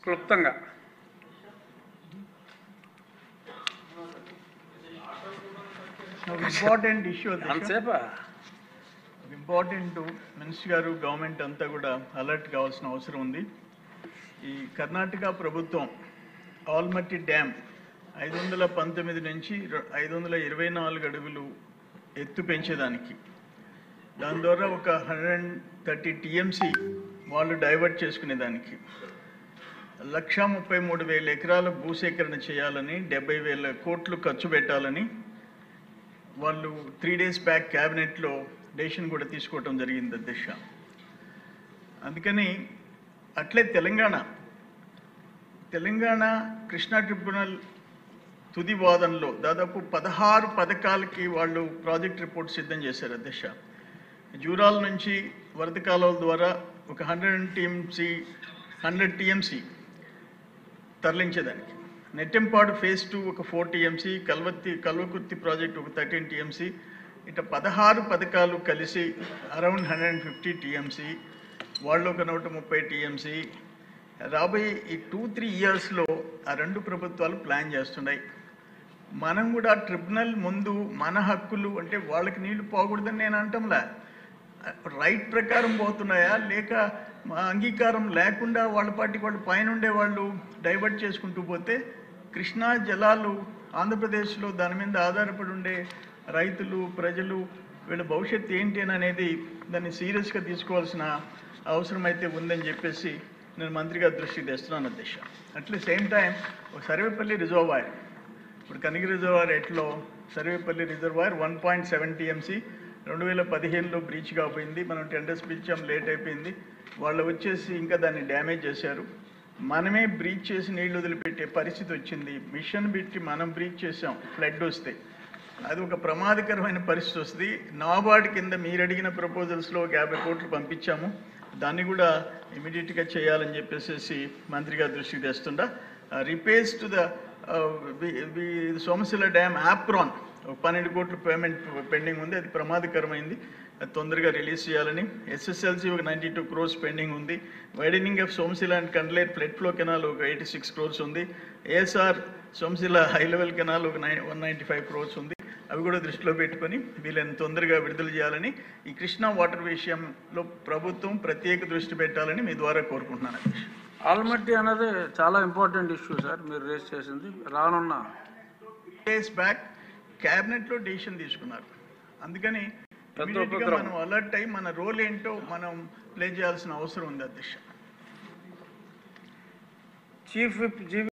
క్లుప్తంగా important issue అంతసేపా important minister గారు government అంతా కూడా అలర్ట్ కావాల్సిన అవసరం ఉంది. ఈ కర్ణాటక ప్రభుత్వం ఆల్మట్టి డ్యామ్ 519 నుంచి 524 అడుగులు ఎత్తు పెంచేదానికి, దాని ద్వారా ఒక 130 టీఎంసీ వాళ్ళు డైవర్ట్ చేసుకునేదానికి 1,33,000 ఎకరాల భూసేకరణ చేయాలని 70,000 కోట్లు ఖర్చు పెట్టాలని వాళ్ళు 3 days బ్యాక్ క్యాబినెట్లో డెసిషన్ కూడా తీసుకోవటం జరిగింది అధ్యక్ష. అందుకని అట్లే తెలంగాణ కృష్ణా ట్రిబ్యునల్ తుది వాదనలో దాదాపు 16 పథకాలకి వాళ్ళు ప్రాజెక్ట్ రిపోర్ట్ సిద్ధం చేశారు అధ్యక్ష. జూరాల నుంచి వరద కాలువల ద్వారా ఒక 100 టీఎంసీ తరలించేదానికి, నెట్టెంపాడు ఫేజ్ 2 ఒక 4 టీఎంసీ, కల్వకుర్తి ప్రాజెక్టు ఒక 13 టీఎంసీ, ఇట్లా 16 పథకాలు కలిసి అరౌండ్ 150 టీఎంసీ, వాళ్ళు ఒక 130 టీఎంసీ. రాబోయే ఈ 2-3 ఇయర్స్లో ఆ రెండు ప్రభుత్వాలు ప్లాన్ చేస్తున్నాయి. మనం కూడా ట్రిబ్యునల్ ముందు మన హక్కులు అంటే వాళ్ళకి నీళ్లు పోకూడదని నేను అంటంలా, రైట్ ప్రకారం పోతున్నాయా లేక అంగీకారం లేకుండా వాళ్ళ పార్టీకి వాళ్ళు పైన ఉండే వాళ్ళు డైవర్ట్ చేసుకుంటూ పోతే కృష్ణా జలాలు ఆంధ్రప్రదేశ్లో దాని మీద ఆధారపడి ఉండే రైతులు ప్రజలు వీళ్ళ భవిష్యత్తు ఏంటి అనేది దాన్ని సీరియస్గా తీసుకోవాల్సిన అవసరం అయితే ఉందని చెప్పేసి నేను మంత్రి గారి దృష్టికి తెస్తున్నాను అధ్యక్ష. అట్లే సేమ్ టైం ఒక సర్వేపల్లి రిజర్వాయర్, ఇప్పుడు కనిగిరి రిజర్వాయర్ ఎట్లో సర్వేపల్లి రిజర్వాయర్ 1.7 టీఎంసీ 2015లో బ్రీచ్ కాపోయింది. మనం టెండర్స్ పిలిచాం, లేట్ అయిపోయింది. వాళ్ళు వచ్చేసి ఇంకా దాన్ని డ్యామేజ్ చేశారు. మనమే బ్రీచ్ చేసి నీళ్లు వదిలిపెట్టే పరిస్థితి వచ్చింది. మిషన్ పెట్టి మనం బ్రీచ్ చేసాం, ఫ్లడ్ వస్తే అది ఒక ప్రమాదకరమైన పరిస్థితి వస్తుంది. నాబార్డ్ కింద మీరు అడిగిన ప్రపోజల్స్లో 50 కోట్లు పంపించాము, దాన్ని కూడా ఇమీడియట్గా చేయాలని చెప్పేసి మంత్రి గారి దృష్టికి తెస్తుందా. Repairs to the Somasila dam apron 12 కోట్లు పేమెంట్ పెండింగ్ ఉంది, అది ప్రమాదకరమైంది, అది తొందరగా రిలీజ్ చేయాలని. ఎస్ఎస్ఎల్సి ఒక 92 crores పెండింగ్ ఉంది. Widening of Somasila and Kandaleru flood flow canal ఒక 86 crores ఉంది. ASR Somasila high level canal ఒక 195 crores ఉంది. అవి కూడా దృష్టిలో పెట్టుకొని వీళ్ళని తొందరగా విడుదల చేయాలని, ఈ కృష్ణా వాటర్ విషయంలో ప్రభుత్వం ప్రత్యేక దృష్టి పెట్టాలని మీ ద్వారా కోరుకుంటున్నాను. ఆల్మట్టి అనేది చాలా ఇంపార్టెంట్ ఇష్యూ సార్, మీరు రేస్ చేసింది. రానున్న 3 days బ్యాక్ క్యాబినెట్లో డెసిషన్ తీసుకున్నారు. అందుకని మనం అలర్ట్ అయ్యి మన రోల్ ఏంటో మనం ప్లే చేయాల్సిన అవసరం ఉంది అధ్యక్ష. Chief whip